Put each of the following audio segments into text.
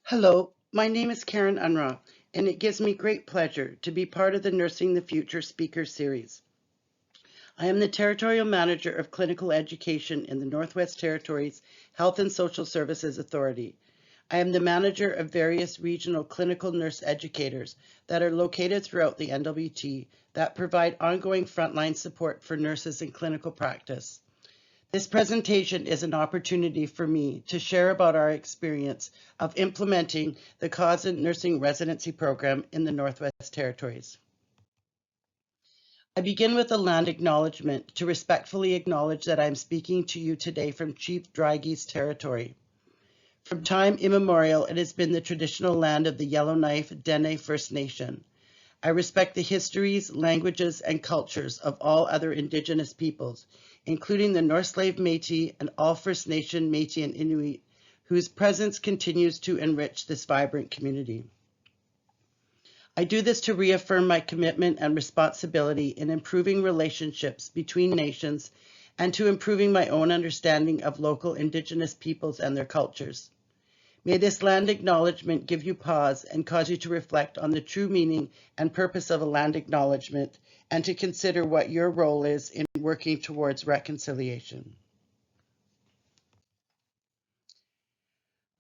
Hello, my name is Karyn Unrau, and it gives me great pleasure to be part of the Nursing the Future Speaker Series. I am the Territorial Manager of Clinical Education in the Northwest Territories Health and Social Services Authority. I am the manager of various regional clinical nurse educators that are located throughout the NWT that provide ongoing frontline support for nurses in clinical practice. This presentation is an opportunity for me to share about our experience of implementing the Karyn Nursing Residency Program in the Northwest Territories. I begin with a land acknowledgement to respectfully acknowledge that I am speaking to you today from Chief Dry Geese Territory. From time immemorial, it has been the traditional land of the Yellowknife Dene First Nation. I respect the histories, languages, and cultures of all other Indigenous peoples, including the North Slave Métis and all First Nation Métis and Inuit, whose presence continues to enrich this vibrant community. I do this to reaffirm my commitment and responsibility in improving relationships between nations and to improving my own understanding of local Indigenous peoples and their cultures. May this land acknowledgement give you pause and cause you to reflect on the true meaning and purpose of a land acknowledgement and to consider what your role is in working towards reconciliation.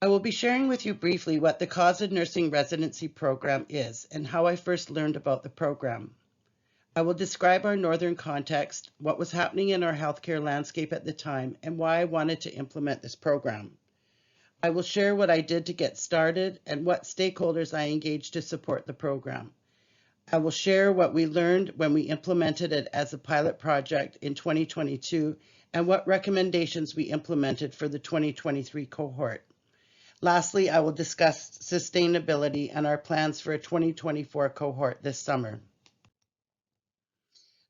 I will be sharing with you briefly what the Karyn Nursing Residency Program is and how I first learned about the program. I will describe our northern context, what was happening in our healthcare landscape at the time, and why I wanted to implement this program. I will share what I did to get started and what stakeholders I engaged to support the program. I will share what we learned when we implemented it as a pilot project in 2022 and what recommendations we implemented for the 2023 cohort. Lastly, I will discuss sustainability and our plans for a 2024 cohort this summer.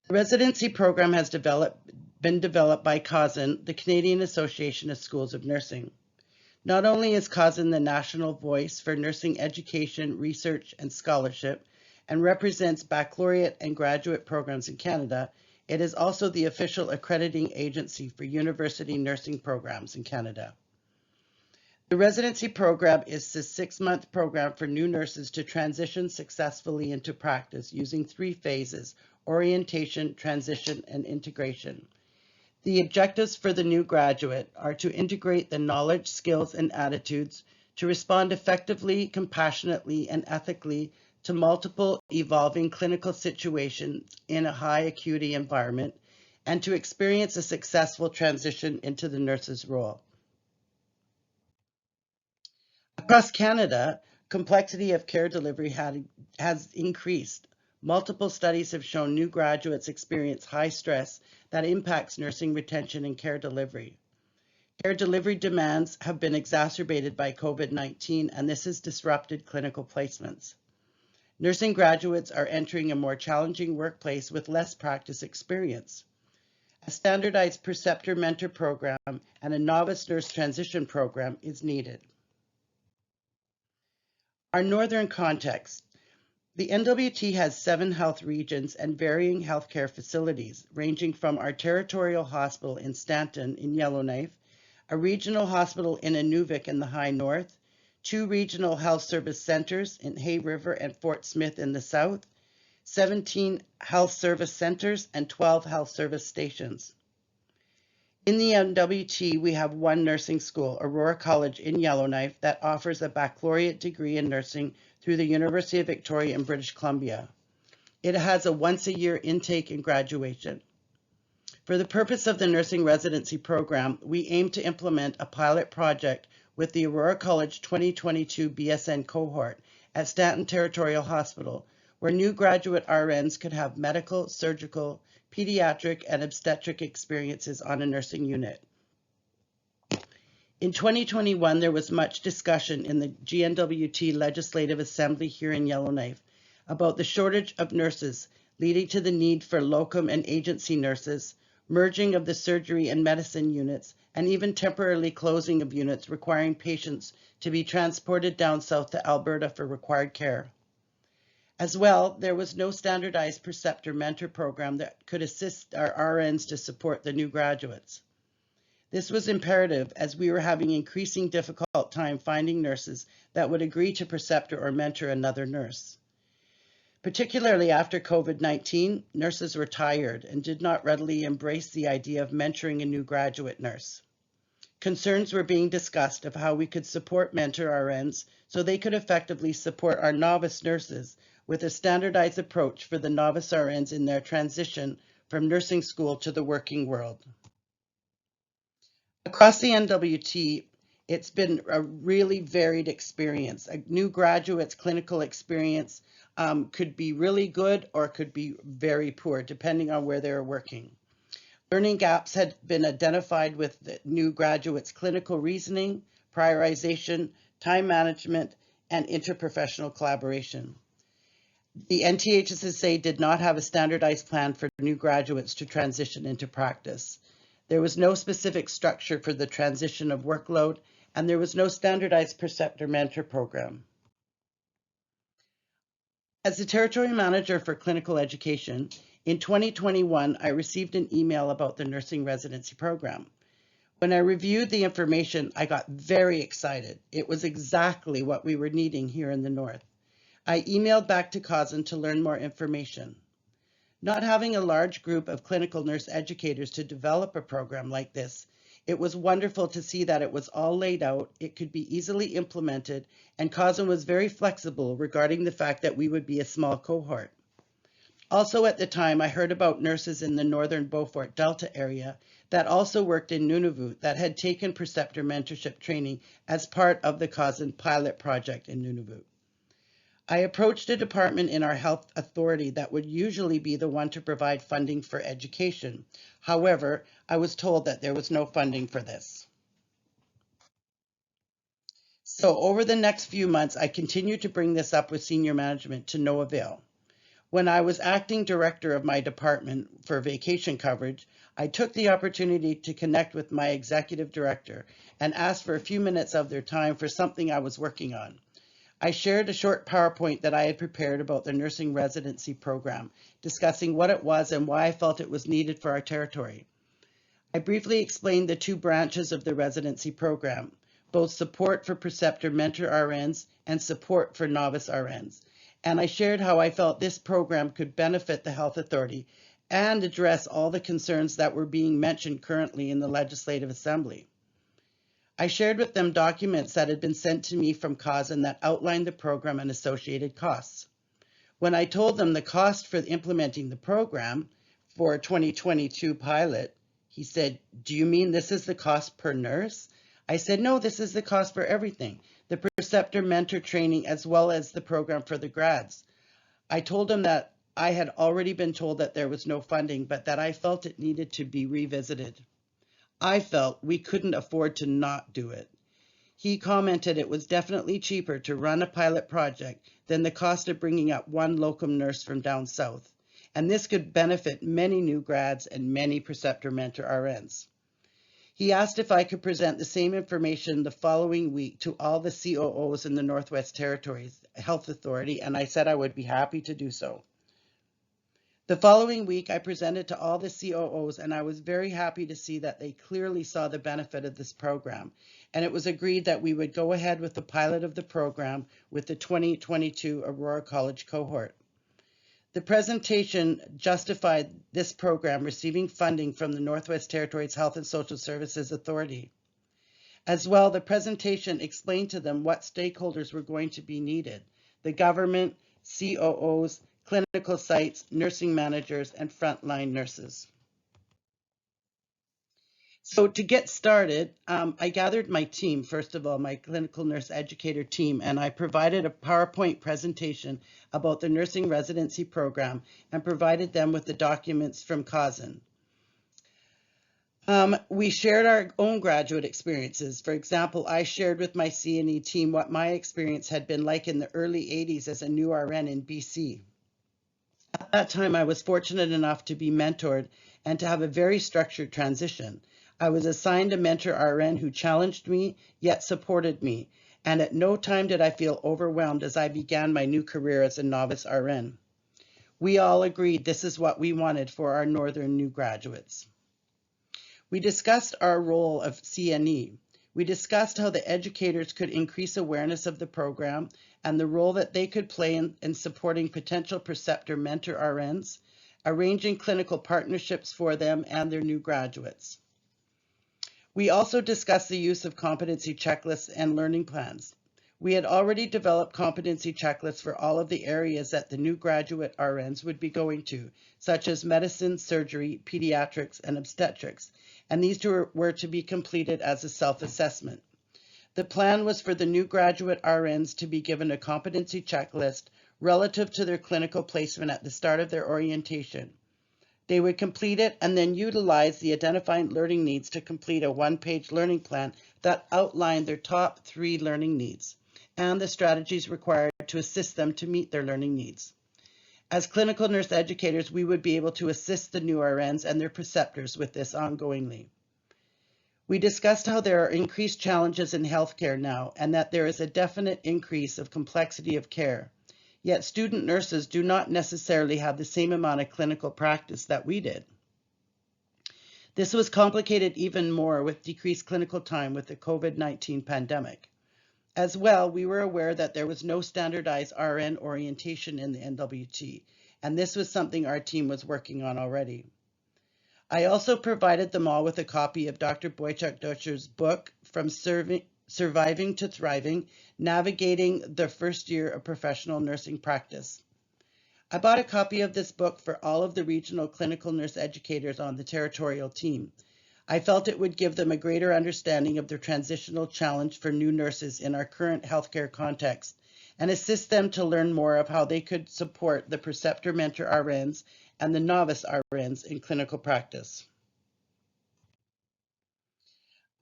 The residency program has been developed by Karyn, the Canadian Association of Schools of Nursing. Not only is Karyn the national voice for nursing education, research, and scholarship, and represents baccalaureate and graduate programs in Canada, it is also the official accrediting agency for university nursing programs in Canada. The residency program is a 6-month program for new nurses to transition successfully into practice using 3 phases: orientation, transition, and integration. The objectives for the new graduate are to integrate the knowledge, skills, and attitudes to respond effectively, compassionately, and ethically to multiple evolving clinical situations in a high acuity environment, and to experience a successful transition into the nurse's role. Across Canada, complexity of care delivery has increased. Multiple studies have shown new graduates experience high stress that impacts nursing retention and care delivery. Care delivery demands have been exacerbated by COVID-19, and this has disrupted clinical placements. Nursing graduates are entering a more challenging workplace with less practice experience. A standardized preceptor-mentor program and a novice nurse transition program is needed. Our northern context. The NWT has 7 health regions and varying healthcare facilities, ranging from our Territorial Hospital in Stanton in Yellowknife, a regional hospital in Nunavut in the High North, 2 regional health service centers in Hay River and Fort Smith in the south, 17 health service centers, and 12 health service stations. In the NWT, we have 1 nursing school, Aurora College in Yellowknife, that offers a baccalaureate degree in nursing through the University of Victoria in British Columbia. It has a once-a-year intake and graduation. For the purpose of the nursing residency program, we aim to implement a pilot project with the Aurora College 2022 BSN cohort at Stanton Territorial Hospital, where new graduate RNs could have medical, surgical, pediatric, and obstetric experiences on a nursing unit. In 2021, there was much discussion in the GNWT Legislative Assembly here in Yellowknife about the shortage of nurses, leading to the need for locum and agency nurses, merging of the surgery and medicine units, and even temporarily closing of units requiring patients to be transported down south to Alberta for required care. As well, there was no standardized preceptor mentor program that could assist our RNs to support the new graduates. This was imperative as we were having increasing difficult time finding nurses that would agree to preceptor or mentor another nurse. Particularly after COVID-19, nurses were tired and did not readily embrace the idea of mentoring a new graduate nurse. Concerns were being discussed of how we could support mentor RNs so they could effectively support our novice nurses with a standardized approach for the novice RNs in their transition from nursing school to the working world. Across the NWT, it's been a really varied experience. A new graduate's clinical experience could be really good or could be very poor, depending on where they're working. Learning gaps had been identified with the new graduates' clinical reasoning, prioritization, time management, and interprofessional collaboration. The NTHSSA did not have a standardized plan for new graduates to transition into practice. There was no specific structure for the transition of workload, and there was no standardized preceptor mentor program. As the Territorial Manager for Clinical Education, in 2021, I received an email about the nursing residency program. When I reviewed the information, I got very excited. It was exactly what we were needing here in the North. I emailed back to COSN to learn more information. Not having a large group of clinical nurse educators to develop a program like this, it was wonderful to see that it was all laid out, it could be easily implemented, and COSN was very flexible regarding the fact that we would be a small cohort. Also at the time, I heard about nurses in the northern Beaufort Delta area that also worked in Nunavut that had taken preceptor mentorship training as part of the COSN pilot project in Nunavut. I approached a department in our health authority that would usually be the one to provide funding for education. However, I was told that there was no funding for this. So over the next few months, I continued to bring this up with senior management to no avail. When I was acting director of my department for vacation coverage, I took the opportunity to connect with my executive director and asked for a few minutes of their time for something I was working on. I shared a short PowerPoint that I had prepared about the nursing residency program, discussing what it was and why I felt it was needed for our territory. I briefly explained the two branches of the residency program, both support for preceptor mentor RNs and support for novice RNs. And I shared how I felt this program could benefit the health authority and address all the concerns that were being mentioned currently in the Legislative Assembly. I shared with them documents that had been sent to me from COSN that outlined the program and associated costs. When I told them the cost for implementing the program for 2022 pilot, he said, "Do you mean this is the cost per nurse?" I said, "No, this is the cost for everything, the preceptor mentor training as well as the program for the grads." I told him that I had already been told that there was no funding, but that I felt it needed to be revisited. I felt we couldn't afford to not do it. He commented it was definitely cheaper to run a pilot project than the cost of bringing up one locum nurse from down south, and this could benefit many new grads and many preceptor mentor RNs. He asked if I could present the same information the following week to all the COOs in the Northwest Territories Health Authority, and I said I would be happy to do so. The following week, I presented to all the COOs, and I was very happy to see that they clearly saw the benefit of this program, and it was agreed that we would go ahead with the pilot of the program with the 2022 Aurora College cohort. The presentation justified this program receiving funding from the Northwest Territories Health and Social Services Authority. As well, the presentation explained to them what stakeholders were going to be needed: the government, COOs, clinical sites, nursing managers, and frontline nurses. So to get started, I gathered my team, first of all, my clinical nurse educator team, and I provided a PowerPoint presentation about the nursing residency program and provided them with the documents from COSN. We shared our own graduate experiences. For example, I shared with my CNE team what my experience had been like in the early 80s as a new RN in BC. At that time, I was fortunate enough to be mentored and to have a very structured transition. I was assigned a mentor RN who challenged me, yet supported me, and at no time did I feel overwhelmed as I began my new career as a novice RN. We all agreed this is what we wanted for our northern new graduates. We discussed our role of CNE. We discussed how the educators could increase awareness of the program and the role that they could play in supporting potential preceptor mentor RNs, arranging clinical partnerships for them and their new graduates. We also discussed the use of competency checklists and learning plans. We had already developed competency checklists for all of the areas that the new graduate RNs would be going to, such as medicine, surgery, pediatrics, and obstetrics, and these were to be completed as a self-assessment. The plan was for the new graduate RNs to be given a competency checklist relative to their clinical placement at the start of their orientation. They would complete it and then utilize the identified learning needs to complete a one-page learning plan that outlined their top 3 learning needs and the strategies required to assist them to meet their learning needs. As clinical nurse educators, we would be able to assist the new RNs and their preceptors with this ongoingly. We discussed how there are increased challenges in healthcare now and that there is a definite increase of complexity of care. Yet student nurses do not necessarily have the same amount of clinical practice that we did. This was complicated even more with decreased clinical time with the COVID-19 pandemic. As well, we were aware that there was no standardized RN orientation in the NWT, and this was something our team was working on already. I also provided them all with a copy of Dr. Boychuk-Dutcher's book, From Surviving to Thriving, Navigating the First Year of Professional Nursing Practice. I bought a copy of this book for all of the regional clinical nurse educators on the Territorial team. I felt it would give them a greater understanding of the transitional challenge for new nurses in our current healthcare context and assist them to learn more of how they could support the preceptor mentor RNs and the novice RNs in clinical practice.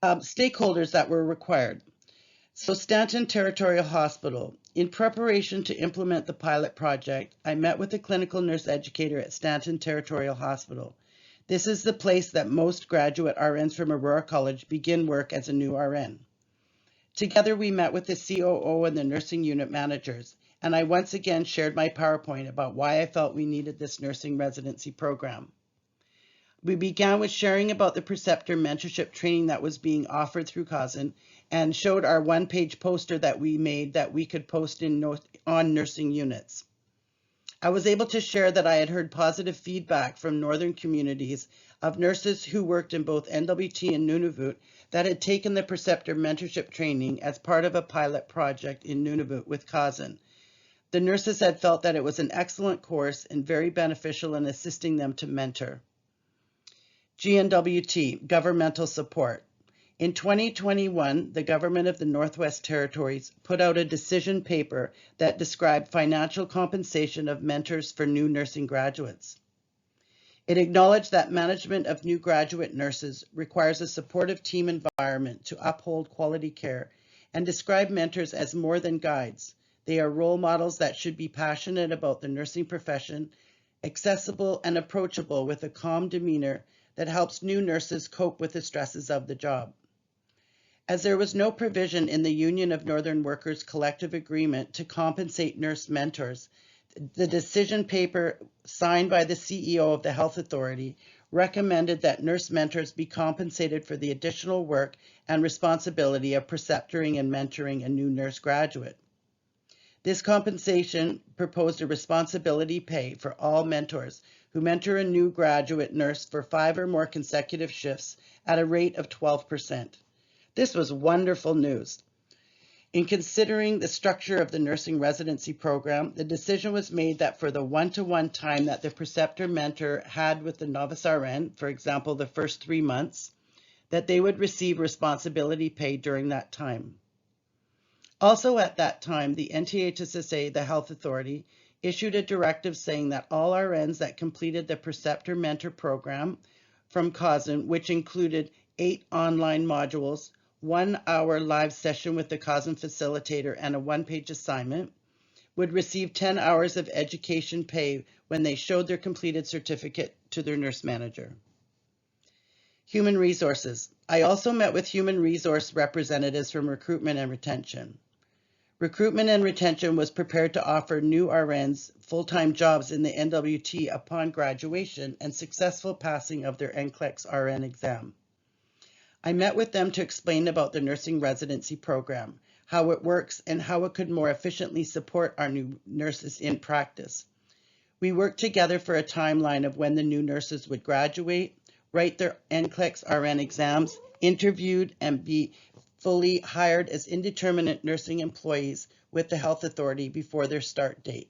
Stakeholders that were required. So Stanton Territorial Hospital. In preparation to implement the pilot project, I met with a clinical nurse educator at Stanton Territorial Hospital. This is the place that most graduate RNs from Aurora College begin work as a new RN. Together, we met with the COO and the nursing unit managers, and I once again shared my PowerPoint about why I felt we needed this nursing residency program. We began with sharing about the preceptor mentorship training that was being offered through CASN and showed our one-page poster that we made that we could post on nursing units. I was able to share that I had heard positive feedback from northern communities of nurses who worked in both NWT and Nunavut that had taken the preceptor mentorship training as part of a pilot project in Nunavut with CASN. The nurses had felt that it was an excellent course and very beneficial in assisting them to mentor. GNWT, governmental support. In 2021, the government of the Northwest Territories put out a decision paper that described financial compensation of mentors for new nursing graduates. It acknowledged that management of new graduate nurses requires a supportive team environment to uphold quality care and described mentors as more than guides. They are role models that should be passionate about the nursing profession, accessible and approachable with a calm demeanor that helps new nurses cope with the stresses of the job. As there was no provision in the Union of Northern Workers collective agreement to compensate nurse mentors, the decision paper signed by the CEO of the Health Authority recommended that nurse mentors be compensated for the additional work and responsibility of preceptoring and mentoring a new nurse graduate. This compensation proposed a responsibility pay for all mentors who mentor a new graduate nurse for 5 or more consecutive shifts at a rate of 12%. This was wonderful news. In considering the structure of the nursing residency program, the decision was made that for the one-to-one time that the preceptor mentor had with the novice RN, for example, the first 3 months, that they would receive responsibility pay during that time. Also at that time, the NTHSSA, the Health Authority, issued a directive saying that all RNs that completed the preceptor mentor program from CASN, which included 8 online modules, 1 hour live session with the CASN facilitator and a 1-page assignment, would receive 10 hours of education pay when they showed their completed certificate to their nurse manager. Human resources. I also met with human resource representatives from recruitment and retention. Recruitment and retention was prepared to offer new RNs full-time jobs in the NWT upon graduation and successful passing of their NCLEX RN exam. I met with them to explain about the nursing residency program, how it works, and how it could more efficiently support our new nurses in practice. We worked together for a timeline of when the new nurses would graduate, write their NCLEX RN exams, interviewed, and be fully hired as indeterminate nursing employees with the health authority before their start date.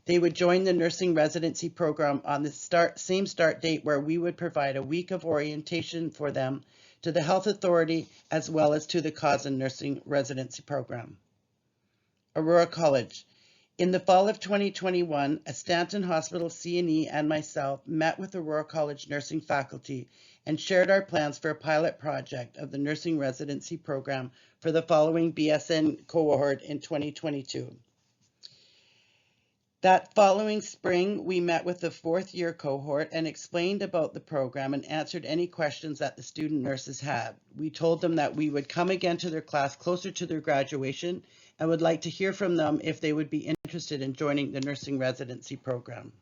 They would join the nursing residency program on the same start date, where we would provide a week of orientation for them to the health authority as well as to the cause and nursing residency program. Aurora College. In the fall of 2021, a Stanton Hospital CNE and myself met with Aurora College nursing faculty and shared our plans for a pilot project of the nursing residency program for the following BSN cohort in 2022. That following spring, we met with the fourth year cohort and explained about the program and answered any questions that the student nurses had. We told them that we would come again to their class closer to their graduation and would like to hear from them if they would be interested in joining the nursing residency program.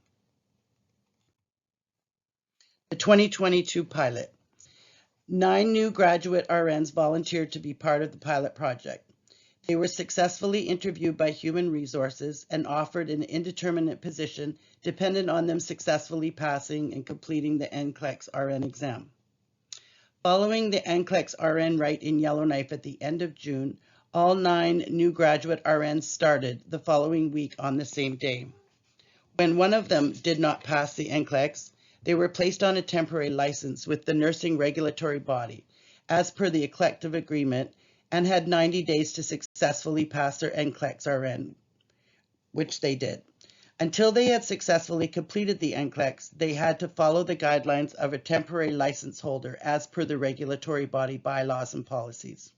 The 2022 pilot. 9 new graduate RNs volunteered to be part of the pilot project. They were successfully interviewed by Human Resources and offered an indeterminate position dependent on them successfully passing and completing the NCLEX RN exam. Following the NCLEX RN write in Yellowknife at the end of June, all 9 new graduate RNs started the following week on the same day. When one of them did not pass the NCLEX, they were placed on a temporary license with the nursing regulatory body, as per the collective agreement, and had 90 days to successfully pass their NCLEX RN, which they did. Until they had successfully completed the NCLEX, they had to follow the guidelines of a temporary license holder as per the regulatory body bylaws and policies.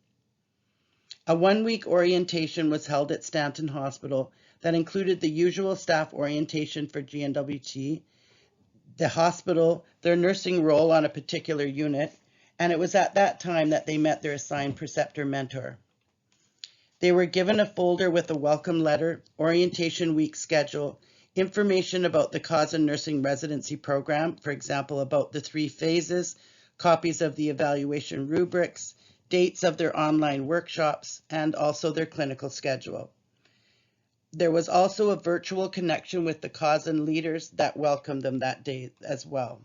A 1-week orientation was held at Stanton Hospital that included the usual staff orientation for GNWT, the hospital, their nursing role on a particular unit, and it was at that time that they met their assigned preceptor mentor. They were given a folder with a welcome letter, orientation week schedule, information about the cause and nursing residency program, for example, about the 3 phases, copies of the evaluation rubrics, dates of their online workshops, and also their clinical schedule. There was also a virtual connection with the cause and leaders that welcomed them that day as well.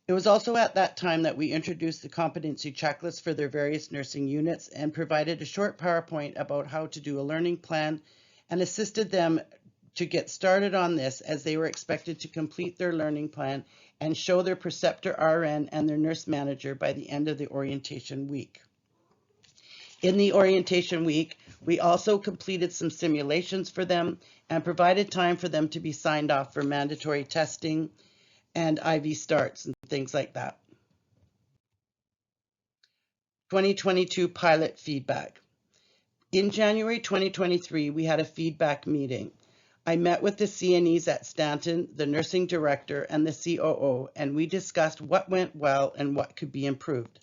It was also at that time that we introduced the competency checklist for their various nursing units and provided a short PowerPoint about how to do a learning plan and assisted them to get started on this, as they were expected to complete their learning plan and show their preceptor RN and their nurse manager by the end of the orientation week. In the orientation week, we also completed some simulations for them and provided time for them to be signed off for mandatory testing and IV starts and things like that. 2022 pilot feedback. In January 2023, we had a feedback meeting. I met with the CNEs at Stanton, the nursing director, and the COO, and we discussed what went well and what could be improved.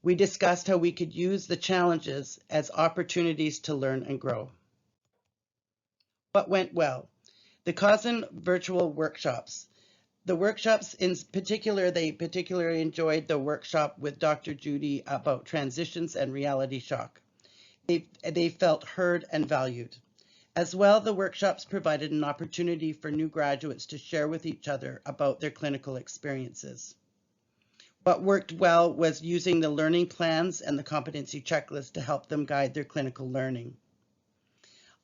We discussed how we could use the challenges as opportunities to learn and grow. What went well? The COSN virtual workshops. The workshops in particular, they particularly enjoyed the workshop with Dr. Judy about transitions and reality shock. They felt heard and valued. As well, the workshops provided an opportunity for new graduates to share with each other about their clinical experiences. What worked well was using the learning plans and the competency checklist to help them guide their clinical learning.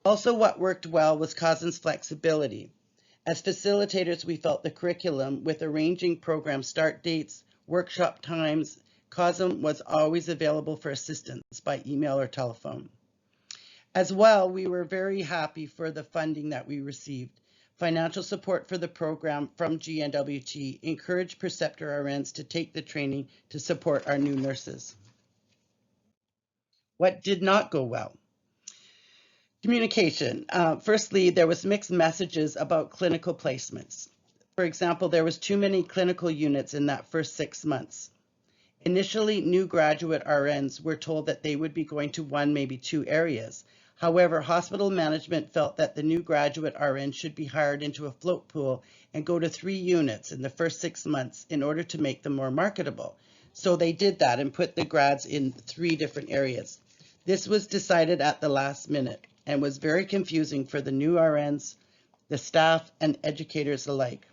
Also, what worked well was COSN's flexibility. As facilitators, we felt the curriculum with arranging program start dates, workshop times, COSN was always available for assistance by email or telephone. As well, we were very happy for the funding that we received. Financial support for the program from GNWT encouraged preceptor RNs to take the training to support our new nurses. What did not go well? Communication. Firstly, there was mixed messages about clinical placements. For example, there was too many clinical units in that first 6 months. Initially, new graduate RNs were told that they would be going to 1, maybe 2 areas. However, hospital management felt that the new graduate RN should be hired into a float pool and go to 3 units in the first 6 months in order to make them more marketable. So they did that and put the grads in 3 different areas. This was decided at the last minute and was very confusing for the new RNs, the staff, and educators alike.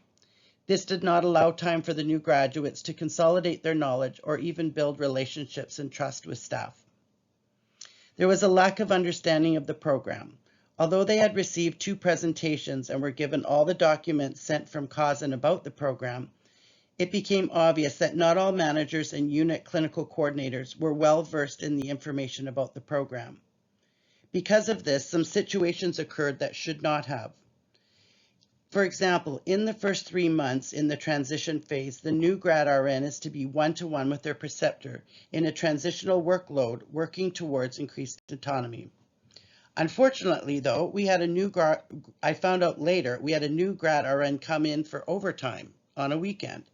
This did not allow time for the new graduates to consolidate their knowledge or even build relationships and trust with staff. There was a lack of understanding of the program. Although they had received 2 presentations and were given all the documents sent from CAUSN about the program, it became obvious that not all managers and unit clinical coordinators were well versed in the information about the program. Because of this, some situations occurred that should not have. For example, in the first 3 months in the transition phase, the new grad RN is to be one-to-one with their preceptor in a transitional workload working towards increased autonomy. Unfortunately, though, I found out later, we had a new grad RN come in for overtime on a weekend.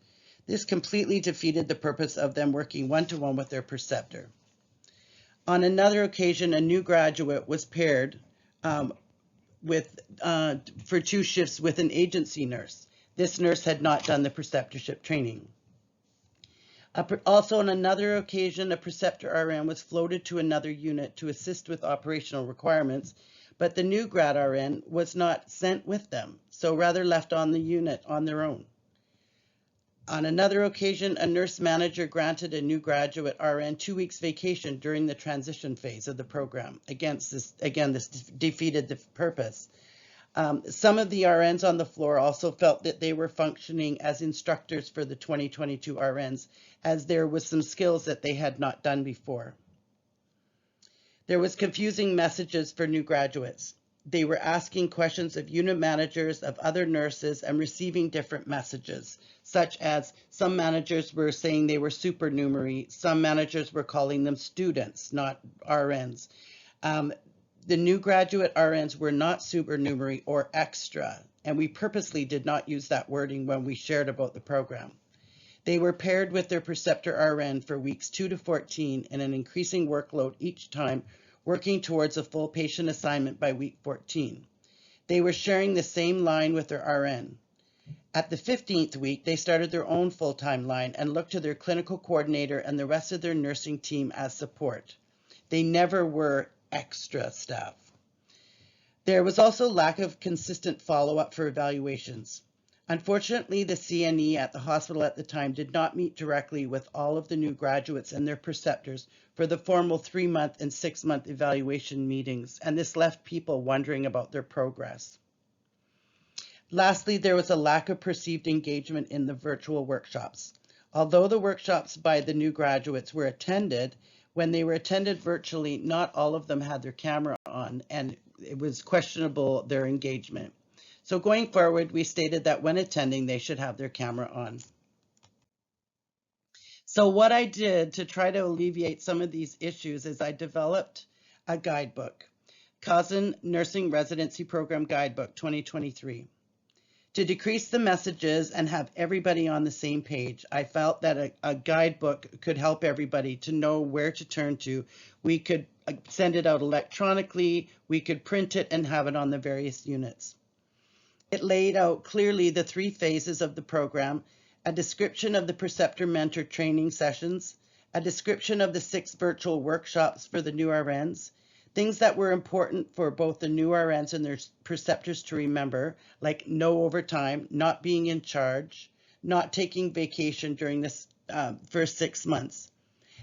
This completely defeated the purpose of them working one-to-one with their preceptor. On another occasion, a new graduate was paired for 2 shifts with an agency nurse. This nurse had not done the preceptorship training. Also, on another occasion, a preceptor RN was floated to another unit to assist with operational requirements, but the new grad RN was not sent with them, so rather left on the unit on their own. On another occasion, a nurse manager granted a new graduate RN 2 weeks vacation during the transition phase of the program. This defeated the purpose. Some of the RNs on the floor also felt that they were functioning as instructors for the 2022 RNs, as there was some skills that they had not done before. There was confusing messages for new graduates. They were asking questions of unit managers, of other nurses, and receiving different messages, such as some managers were saying they were supernumerary, some managers were calling them students, not RNs. The new graduate RNs were not supernumerary or extra, and we purposely did not use that wording when we shared about the program. They were paired with their preceptor RN for weeks 2 to 14 in an increasing workload each time, working towards a full patient assignment by week 14. They were sharing the same line with their RN. At the 15th week, they started their own full-time line and looked to their clinical coordinator and the rest of their nursing team as support. They never were extra staff. There was also lack of consistent follow-up for evaluations. Unfortunately, the CNE at the hospital at the time did not meet directly with all of the new graduates and their preceptors for the formal 3-month and 6-month evaluation meetings, and this left people wondering about their progress. Lastly, there was a lack of perceived engagement in the virtual workshops. Although the workshops by the new graduates were attended, when they were attended virtually, not all of them had their camera on, and it was questionable their engagement. So going forward, we stated that when attending, they should have their camera on. So what I did to try to alleviate some of these issues is I developed a guidebook, CAUSN Nursing Residency Program Guidebook 2023. To decrease the messages and have everybody on the same page, I felt that a guidebook could help everybody to know where to turn to. We could send it out electronically, we could print it and have it on the various units. It laid out clearly the 3 phases of the program, a description of the preceptor mentor training sessions, a description of the 6 virtual workshops for the new RNs, things that were important for both the new RNs and their preceptors to remember, like no overtime, not being in charge, not taking vacation during this first 6 months,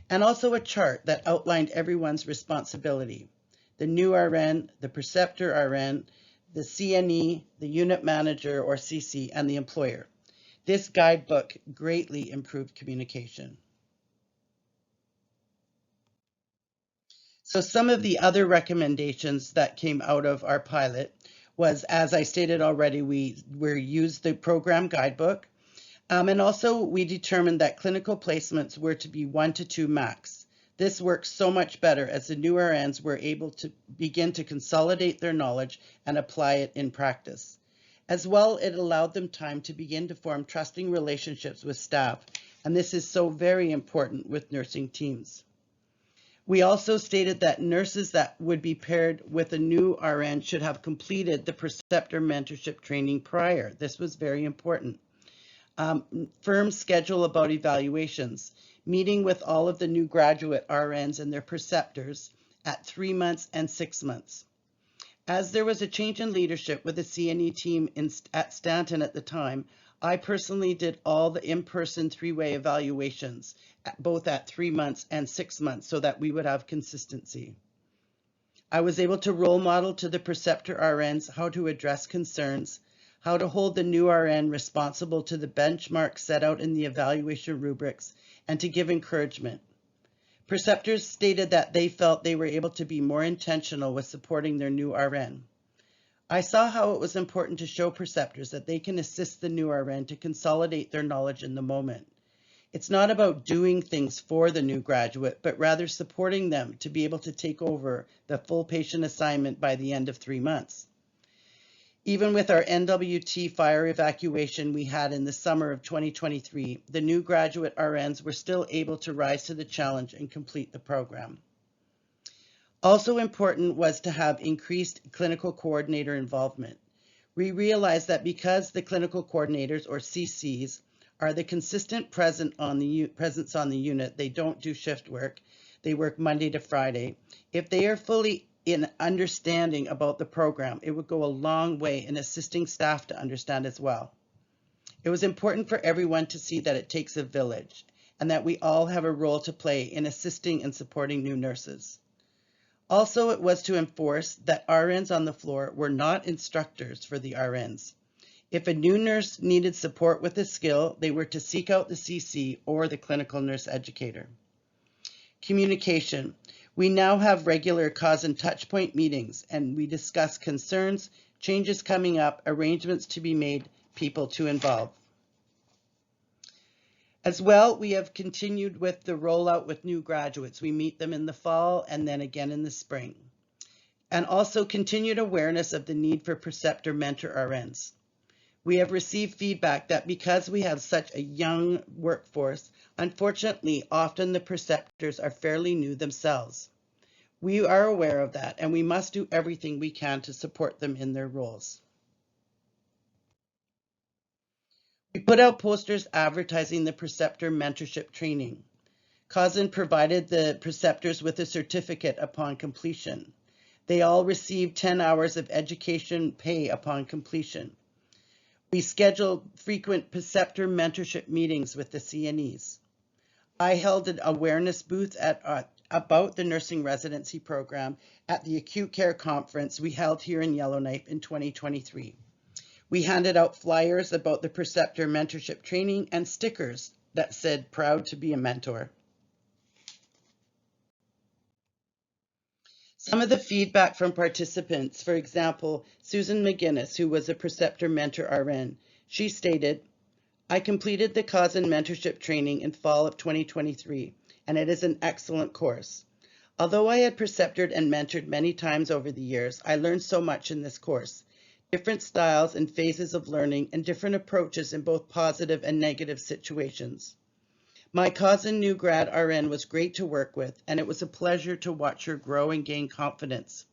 and also a chart that outlined everyone's responsibility. The new RN, the preceptor RN, the CNE, the unit manager or CC, and the employer. This guidebook greatly improved communication. So some of the other recommendations that came out of our pilot was, as I stated already, we used the program guidebook, and also we determined that clinical placements were to be 1 to 2 max. This works so much better as the new RNs were able to begin to consolidate their knowledge and apply it in practice. As well, it allowed them time to begin to form trusting relationships with staff, and this is so very important with nursing teams. We also stated that nurses that would be paired with a new RN should have completed the preceptor mentorship training prior. This was very important. Firm schedule about evaluations. meeting with all of the new graduate RNs and their preceptors at 3 months and 6 months. As there was a change in leadership with the CNE team at Stanton at the time, I personally did all the in-person 3-way evaluations, both at 3 months and 6 months, so that we would have consistency. I was able to role model to the preceptor RNs how to address concerns, how to hold the new RN responsible to the benchmarks set out in the evaluation rubrics, and to give encouragement. Preceptors stated that they felt they were able to be more intentional with supporting their new RN. I saw how it was important to show preceptors that they can assist the new RN to consolidate their knowledge in the moment. It's not about doing things for the new graduate, but rather supporting them to be able to take over the full patient assignment by the end of 3 months. Even with our NWT fire evacuation we had in the summer of 2023, the new graduate RNs were still able to rise to the challenge and complete the program. Also important was to have increased clinical coordinator involvement. We realized that because the clinical coordinators, or CCs, are the consistent presence on the unit, they don't do shift work, they work Monday to Friday. If they are fully in understanding about the program, it would go a long way in assisting staff to understand as well. It was important for everyone to see that it takes a village and that we all have a role to play in assisting and supporting new nurses. Also, it was to enforce that RNs on the floor were not instructors for the RNs. If a new nurse needed support with a skill, they were to seek out the CC or the clinical nurse educator. Communication. We now have regular cause and touch point meetings, and we discuss concerns, changes coming up, arrangements to be made, people to involve. As well, we have continued with the rollout with new graduates. We meet them in the fall and then again in the spring. And also continued awareness of the need for preceptor mentor RNs. We have received feedback that because we have such a young workforce, unfortunately, often the preceptors are fairly new themselves. We are aware of that, and we must do everything we can to support them in their roles. We put out posters advertising the preceptor mentorship training. COSN provided the preceptors with a certificate upon completion. They all received 10 hours of education pay upon completion. We scheduled frequent preceptor mentorship meetings with the CNEs. I held an awareness booth about the nursing residency program at the acute care conference we held here in Yellowknife in 2023. We handed out flyers about the preceptor mentorship training and stickers that said, "Proud to be a mentor." Some of the feedback from participants, for example, Susan McGinnis, who was a preceptor mentor RN, she stated, "I completed the COSN mentorship training in fall of 2023, and it is an excellent course. Although I had preceptored and mentored many times over the years, I learned so much in this course. Different styles and phases of learning and different approaches in both positive and negative situations. My COSN new grad RN was great to work with, and it was a pleasure to watch her grow and gain confidence.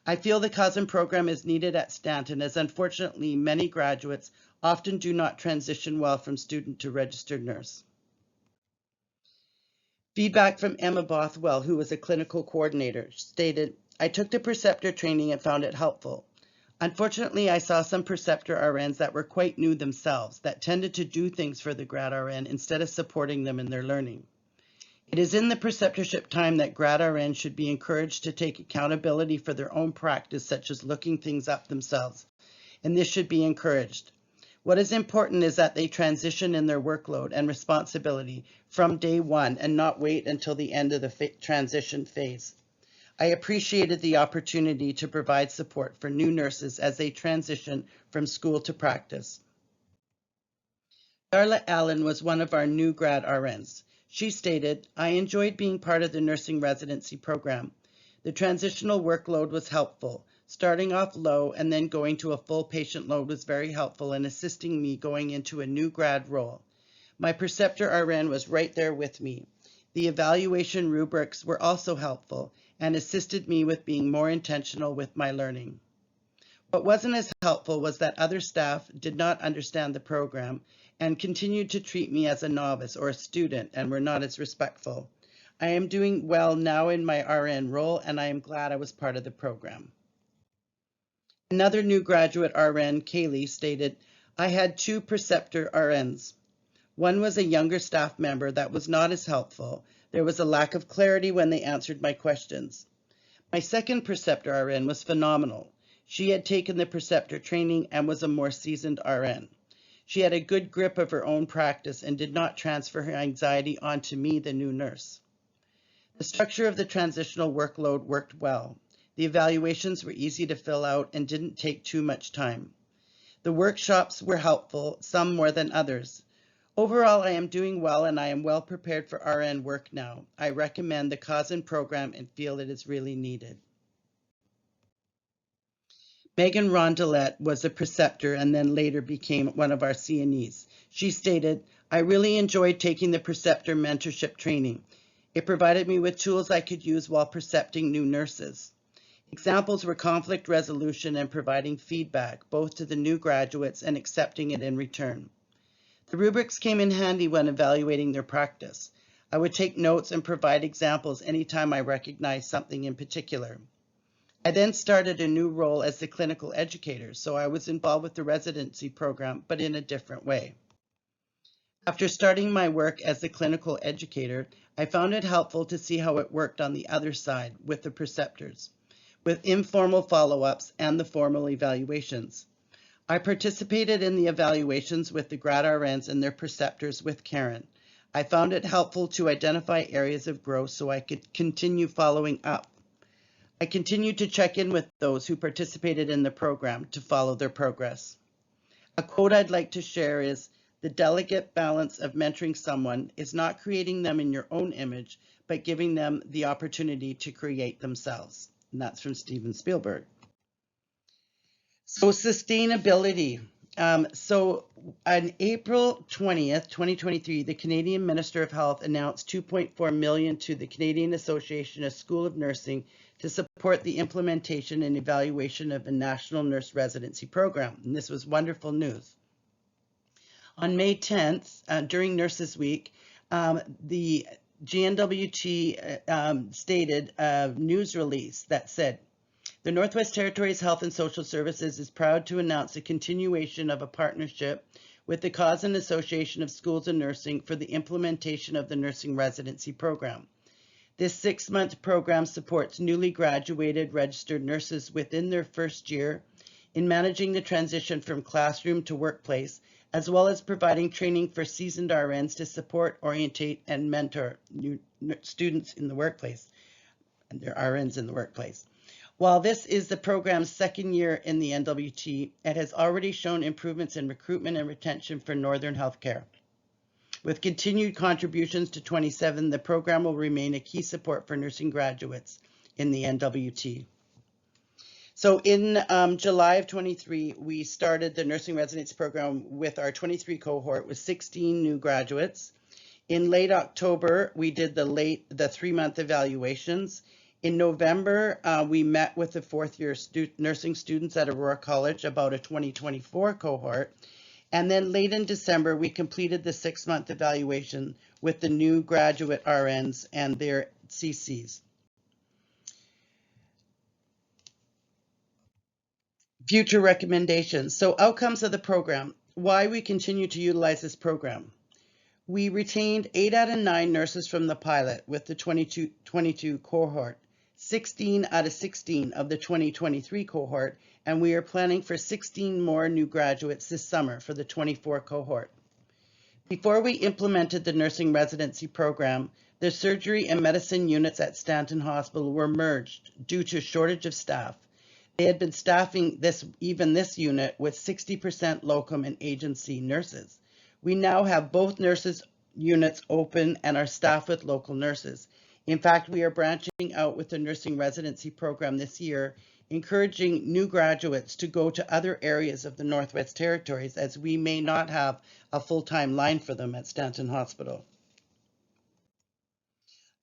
I feel the COSN program is needed at Stanton, as unfortunately many graduates often do not transition well from student to registered nurse." Feedback from Emma Bothwell, who was a clinical coordinator, stated, "I took the preceptor training and found it helpful. Unfortunately, I saw some preceptor RNs that were quite new themselves that tended to do things for the grad RN instead of supporting them in their learning. It is in the preceptorship time that grad RNs should be encouraged to take accountability for their own practice, such as looking things up themselves, and this should be encouraged. What is important is that they transition in their workload and responsibility from day one and not wait until the end of the transition phase. I appreciated the opportunity to provide support for new nurses as they transition from school to practice." Darla Allen was one of our new grad RNs. She stated, "I enjoyed being part of the nursing residency program. The transitional workload was helpful. Starting off low and then going to a full patient load was very helpful in assisting me going into a new grad role. My preceptor RN was right there with me. The evaluation rubrics were also helpful and assisted me with being more intentional with my learning. What wasn't as helpful was that other staff did not understand the program and continued to treat me as a novice or a student and were not as respectful. I am doing well now in my RN role, and I am glad I was part of the program. Another new graduate RN, Kaylee, stated, I had 2 preceptor RNs. One was a younger staff member that was not as helpful. There was a lack of clarity when they answered my questions. My second preceptor RN was phenomenal. She had taken the preceptor training and was a more seasoned RN. She had a good grip of her own practice and did not transfer her anxiety onto me, the new nurse. The structure of the transitional workload worked well. The evaluations were easy to fill out and didn't take too much time. The workshops were helpful, some more than others. Overall, I am doing well and I am well prepared for RN work now. I recommend the Cousin program and feel it is really needed. Megan Rondelet was a preceptor and then later became one of our CNEs. She stated, I really enjoyed taking the preceptor mentorship training. It provided me with tools I could use while precepting new nurses. Examples were conflict resolution and providing feedback, both to the new graduates and accepting it in return. The rubrics came in handy when evaluating their practice. I would take notes and provide examples anytime I recognized something in particular. I then started a new role as the clinical educator, so I was involved with the residency program, but in a different way. After starting my work as the clinical educator, I found it helpful to see how it worked on the other side with the preceptors, with informal follow-ups and the formal evaluations. I participated in the evaluations with the grad RNs and their preceptors with Karyn. I found it helpful to identify areas of growth so I could continue following up. I continued to check in with those who participated in the program to follow their progress. A quote I'd like to share is, the delicate balance of mentoring someone is not creating them in your own image, but giving them the opportunity to create themselves. And that's from Steven Spielberg. So sustainability. So on April 20th, 2023, the Canadian Minister of Health announced $2.4 million to the Canadian Association of School of Nursing to support the implementation and evaluation of the National Nurse Residency Program. And this was wonderful news. On May 10th, during Nurses Week, the GNWT stated a news release that said, the Northwest Territories Health and Social Services is proud to announce a continuation of a partnership with the Cousin Association of Schools of Nursing for the implementation of the Nursing Residency Program. This 6-month program supports newly graduated registered nurses within their first year in managing the transition from classroom to workplace, as well as providing training for seasoned RNs to support, orientate, and mentor new students in the workplace, and their RNs in the workplace. While this is the program's second year in the NWT, it has already shown improvements in recruitment and retention for Northern Healthcare. With continued contributions to 27, the program will remain a key support for nursing graduates in the NWT. So in July of 23, we started the nursing residency program with our 23 cohort with 16 new graduates. In late October, we did the 3-month evaluations. In November, we met with the 4th-year nursing students at Aurora College about a 2024 cohort. And then late in December, we completed the 6-month evaluation with the new graduate RNs and their CCs. Future recommendations. So outcomes of the program, why we continue to utilize this program. We retained 8 out of 9 nurses from the pilot with the 2022 cohort, 16 out of 16 of the 2023 cohort, and we are planning for 16 more new graduates this summer for the 24 cohort. Before we implemented the nursing residency program, the surgery and medicine units at Stanton Hospital were merged due to shortage of staff. They had been staffing this unit with 60% locum and agency nurses. We now have both nurses units open and are staffed with local nurses. In fact, we are branching out with the nursing residency program this year, encouraging new graduates to go to other areas of the Northwest Territories, as we may not have a full-time line for them at Stanton Hospital.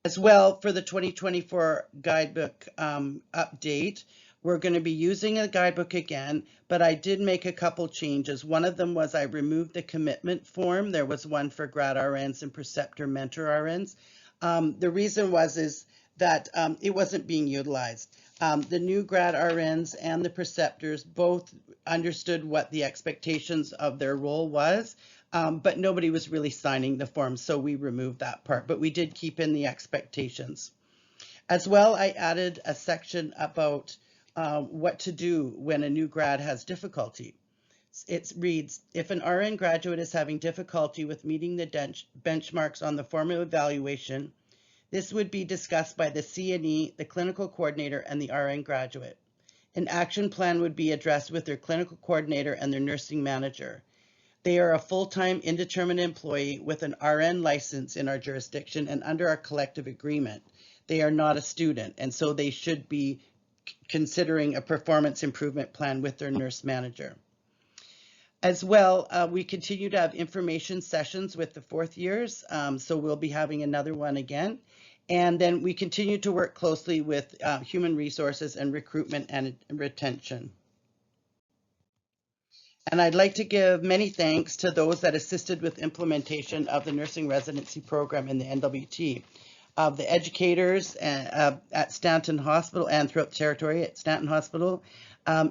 As well, for the 2024 guidebook update, We're going to be using a guidebook again, but I did make a couple changes. One of them was I removed the commitment form. There was one for grad RNs and preceptor mentor RNs. The reason is that it wasn't being utilized. The new grad RNs and the preceptors both understood what the expectations of their role was, but nobody was really signing the form, so we removed that part, but we did keep in the expectations. As well, I added a section about what to do when a new grad has difficulty. It reads, if an RN graduate is having difficulty with meeting the benchmarks on the formal evaluation, this would be discussed by the CNE, the clinical coordinator, and the RN graduate. An action plan would be addressed with their clinical coordinator and their nursing manager. They are a full-time indeterminate employee with an RN license in our jurisdiction and under our collective agreement. They are not a student, and so they should be considering a performance improvement plan with their nurse manager. As well, we continue to have information sessions with the fourth years, so we'll be having another one again. And then we continue to work closely with human resources and recruitment and retention. And I'd like to give many thanks to those that assisted with implementation of the nursing residency program in the NWT. The educators at Stanton Hospital and throughout the territory at Stanton Hospital,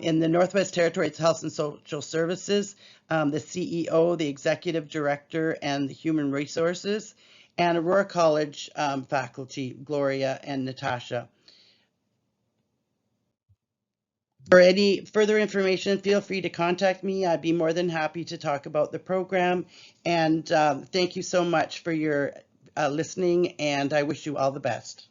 in the Northwest Territories Health and Social Services, the CEO, the Executive Director, and the Human Resources, and Aurora College faculty, Gloria and Natasha. For any further information, feel free to contact me. I'd be more than happy to talk about the program. And thank you so much for your listening, and I wish you all the best.